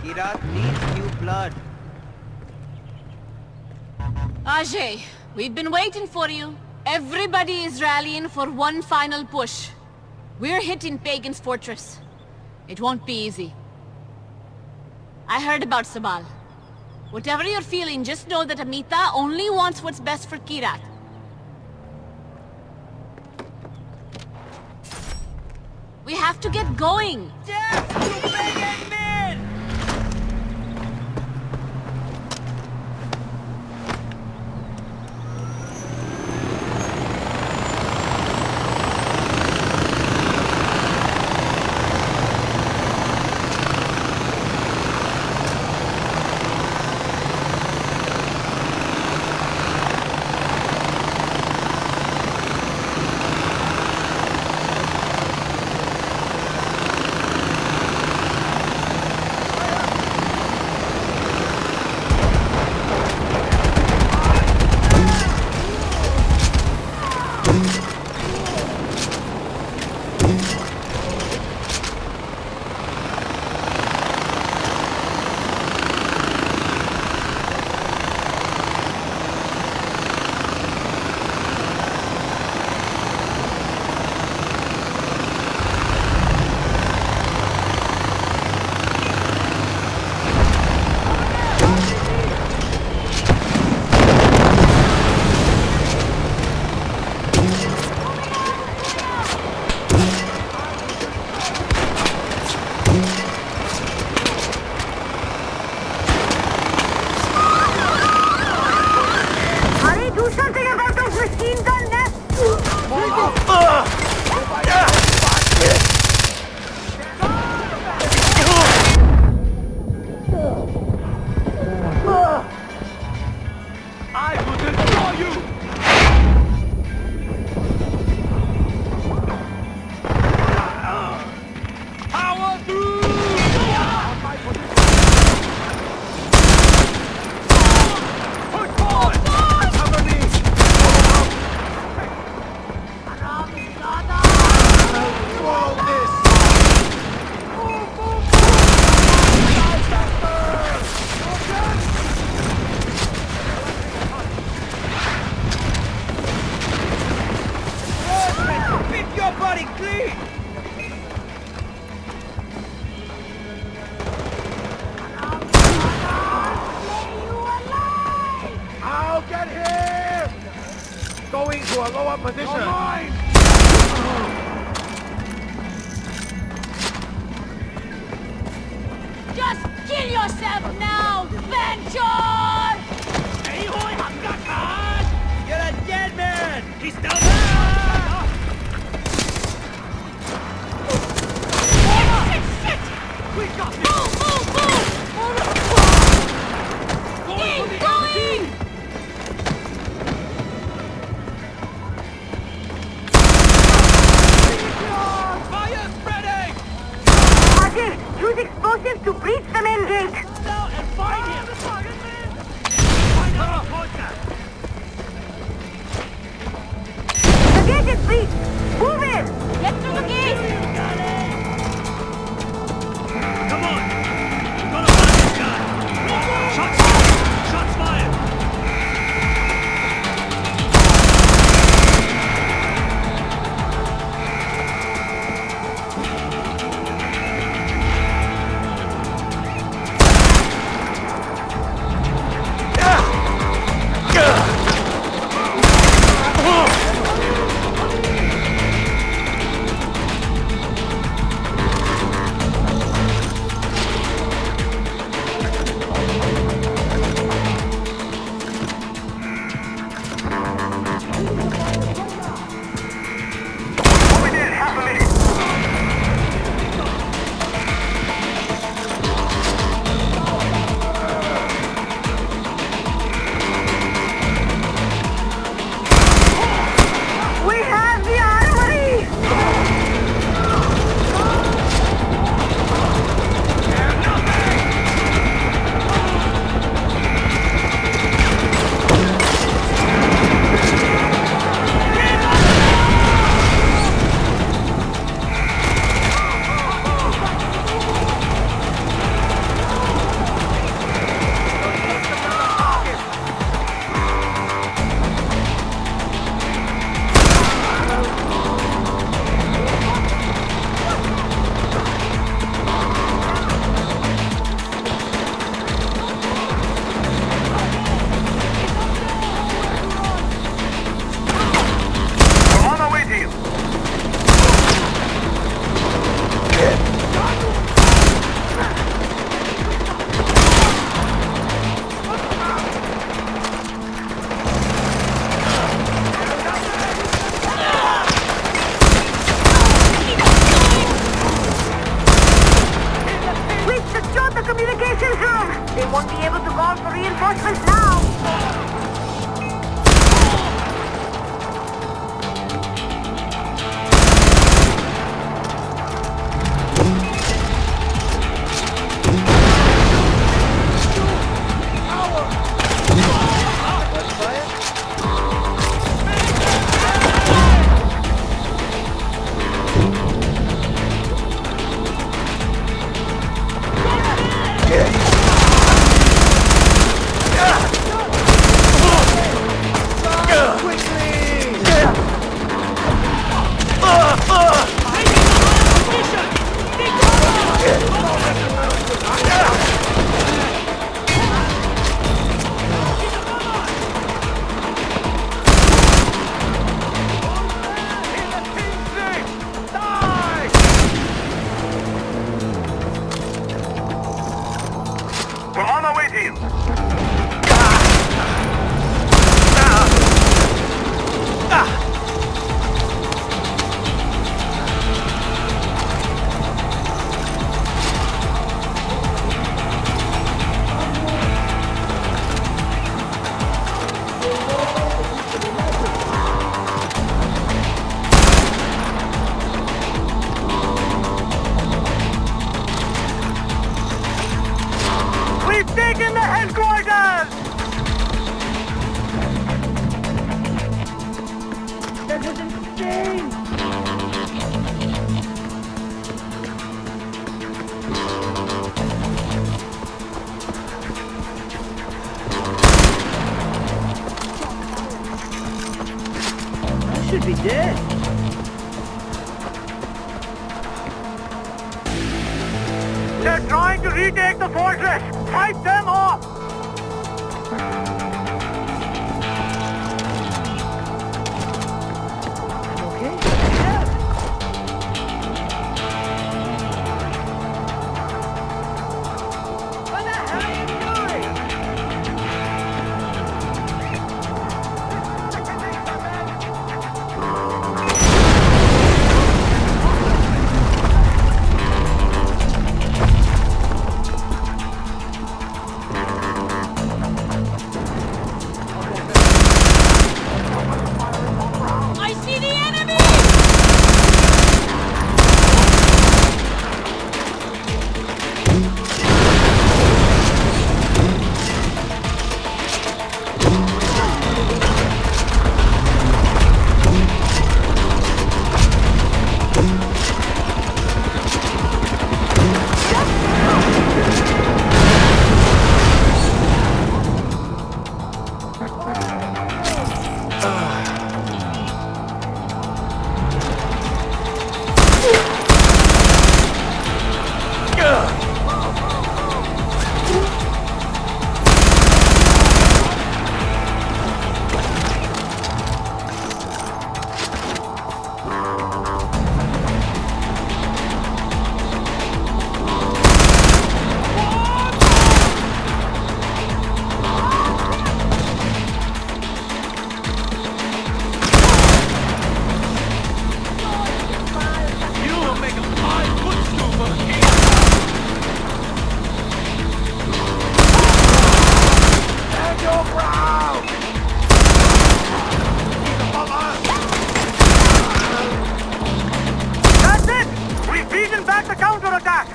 Kirat needs new blood. Ajay, we've been waiting for you. Everybody is rallying for one final push. We're hitting Pagan's fortress. It won't be easy. I heard about Sabal. Whatever you're feeling, just know that Amita only wants what's best for Kirat. We have to get going! Death to Pagan men! Just kill yourself now, Venture! You're a dead man! He's down there! Shit! We got him! Keep going! Fire spreading! Ajay, use explosives to breach the main gate. Now and find him! Find out the contact! The gate is breached. Move in. Get through the gate! Come on! We've got to find this guy! Shots fired! Shots fired! thing! I should be dead. They're trying to retake the fortress! Fight them off! Okay? Yeah. What the hell are you doing? I see the enemy! That's it! We've beaten back the counterattack!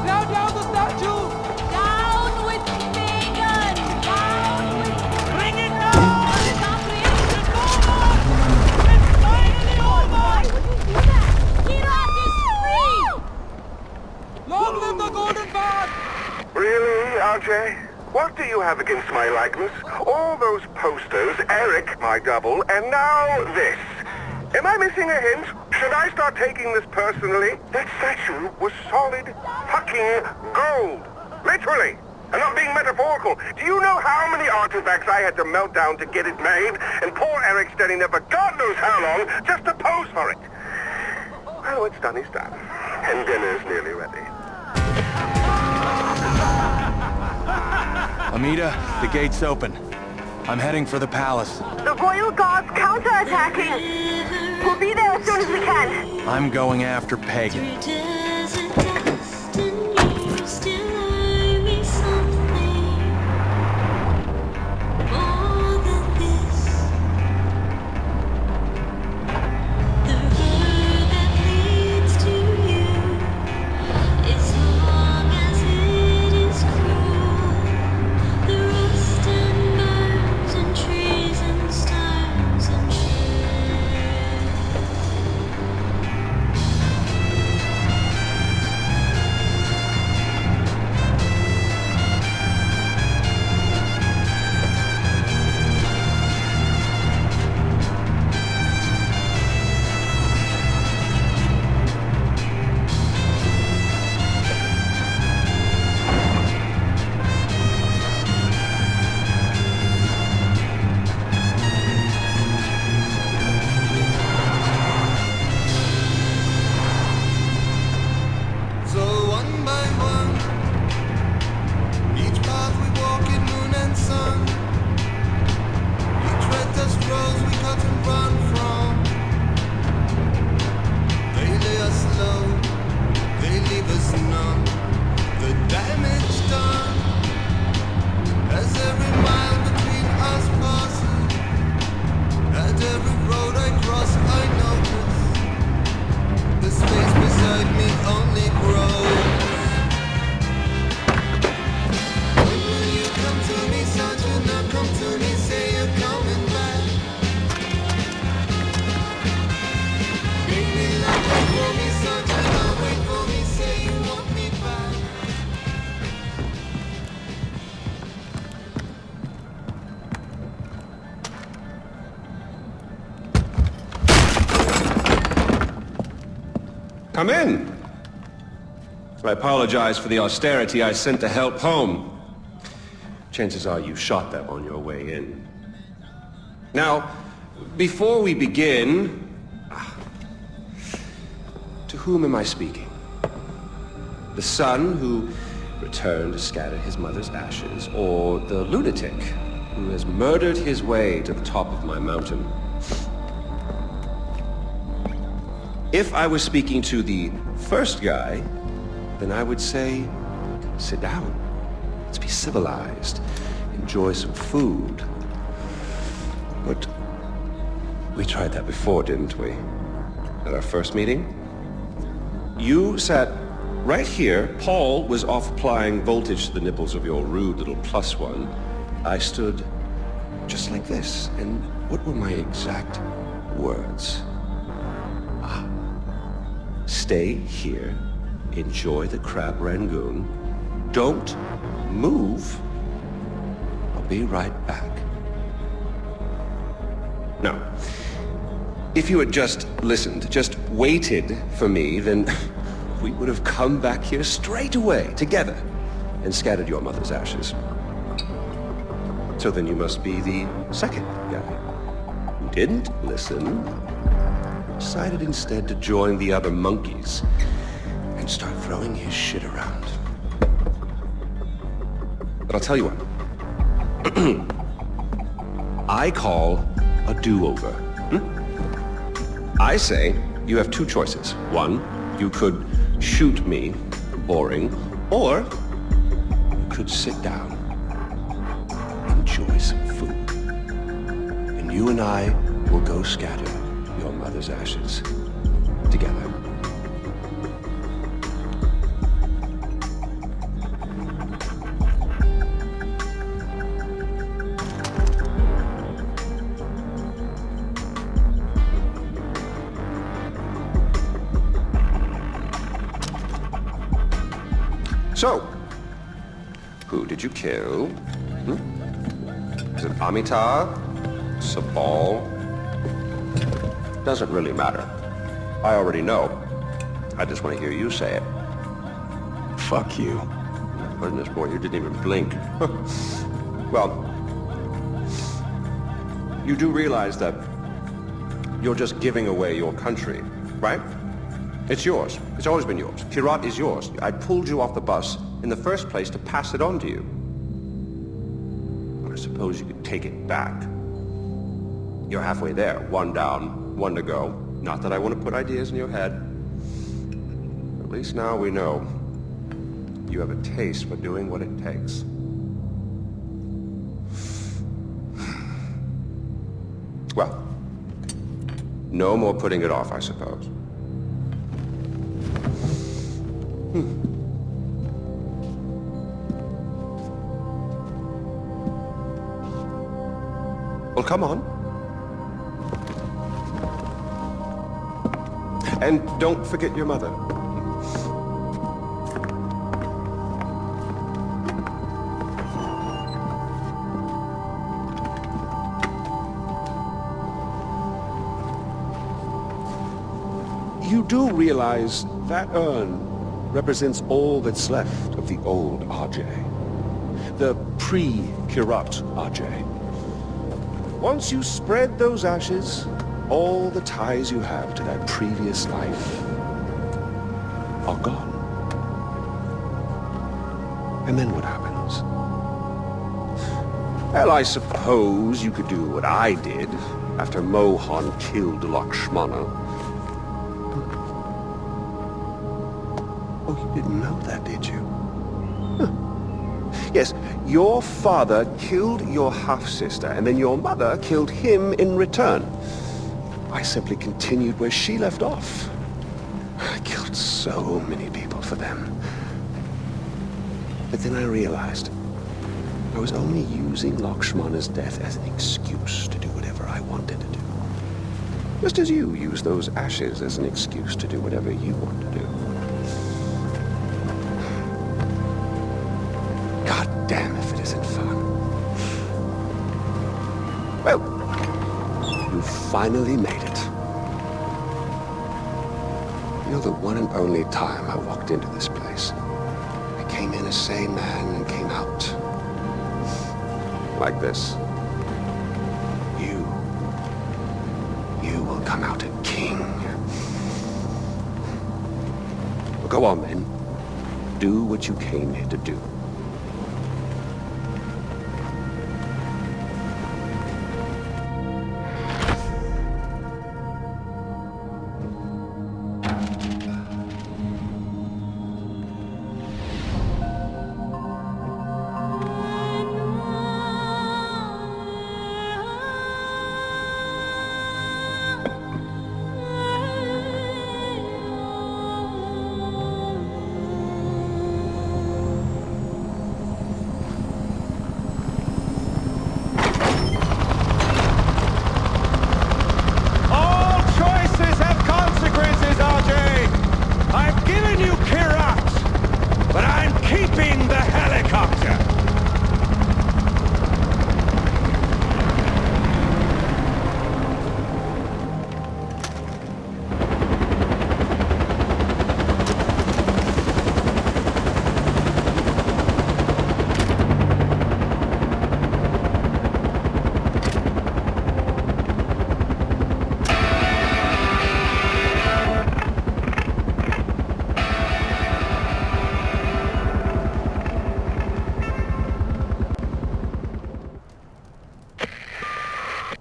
Now down the statue! Down with Pagan! Down with... Bring it down! Stop it! It's finally over! Kirat is free! Long live the golden bond! Really, RJ? What do you have against my likeness? All those posters, Eric, my double, and now this. Am I missing a hint? Should I start taking this personally? That statue was solid fucking gold. Literally. I'm not being metaphorical. Do you know how many artifacts I had to melt down to get it made? And poor Eric standing there for God knows how long just to pose for it. Well, what's done is done. And dinner's nearly ready. Amita, the gate's open. I'm heading for the palace. The Royal Guard's counterattacking. We'll be there as soon as we can. I'm going after Pagan. Come in. I apologize for the austerity I sent to help home. Chances are you shot them on your way in. Now, before we begin... To whom am I speaking? The son who returned to scatter his mother's ashes, or the lunatic who has murdered his way to the top of my mountain? If I was speaking to the first guy, then I would say, sit down. Let's be civilized. Enjoy some food. But we tried that before, didn't we? At our first meeting? You sat right here. Paul was off applying voltage to the nipples of your rude little plus one. I stood just like this. And what were my exact words? Stay here. Enjoy the crab rangoon. Don't move. I'll be right back. Now, if you had just listened, just waited for me, then we would have come back here straight away, together, and scattered your mother's ashes. So then you must be the second guy who didn't listen, decided instead to join the other monkeys and start throwing his shit around. But I'll tell you what. I call a do-over. I say you have two choices. One, you could shoot me, boring, or you could sit down, enjoy some food, and you and I will go scatter your mother's ashes together. So, who did you kill? Is it Amitabh? Sabal? Doesn't really matter. I already know. I just want to hear you say it. Fuck you. Goodness, boy, you didn't even blink. Well, you do realize that you're just giving away your country, right? It's yours. It's always been yours. Kirat is yours. I pulled you off the bus in the first place to pass it on to you. I suppose you could take it back. You're halfway there. One down, one to go. Not that I want to put ideas in your head. At least now we know you have a taste for doing what it takes. Well, no more putting it off, I suppose. Well, come on. And don't forget your mother. You do realize that urn represents all that's left of the old RJ. The pre-Kirat RJ. Once you spread those ashes, all the ties you have to that previous life are gone. And then what happens? Well, I suppose you could do what I did after Mohan killed Lakshmana. Oh, you didn't know that, did you? Huh. Yes, your father killed your half-sister, and then your mother killed him in return. I simply continued where she left off. I killed so many people for them. But then I realized I was only using Lakshmana's death as an excuse to do whatever I wanted to do. Just as you use those ashes as an excuse to do whatever you want to do. God damn if it isn't fun. Well, you finally made it. know, the one and only time I walked into this place, I came in a sane man and came out like this. You will come out a king. Well, go on then. Do what you came here to do.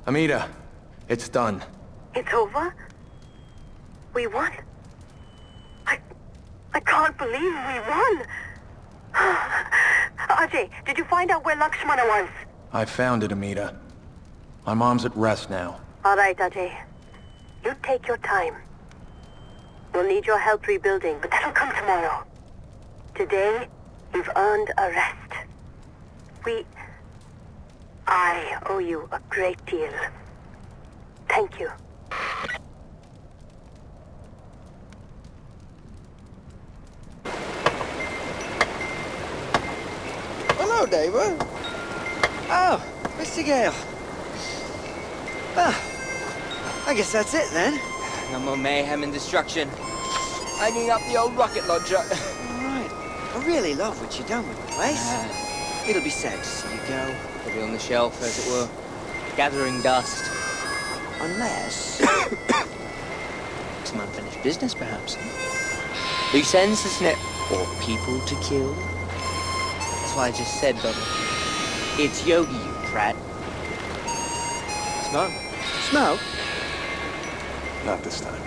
Amita, it's done. It's over? We won? I can't believe we won! Ajay, did you find out where Lakshmana was? I found it, Amita. My mom's at rest now. All right, Ajay. You take your time. We'll need your help rebuilding, but that'll come tomorrow. Today, you've earned a rest. I owe you a great deal. Thank you. Hello, neighbour. Oh, Mr. Gale. Well, I guess that's it then. No more mayhem and destruction. Hanging up the old rocket launcher. All right. I really love what you've done with the place. It'll be sad to see you go. It'll be on the shelf, as it were. Gathering dust. Unless... Some unfinished business, perhaps. Loose ends, isn't it? Or people to kill. That's what I just said, Bubba. It's Yogi, you prat. Smoke? Smoke? Not this time.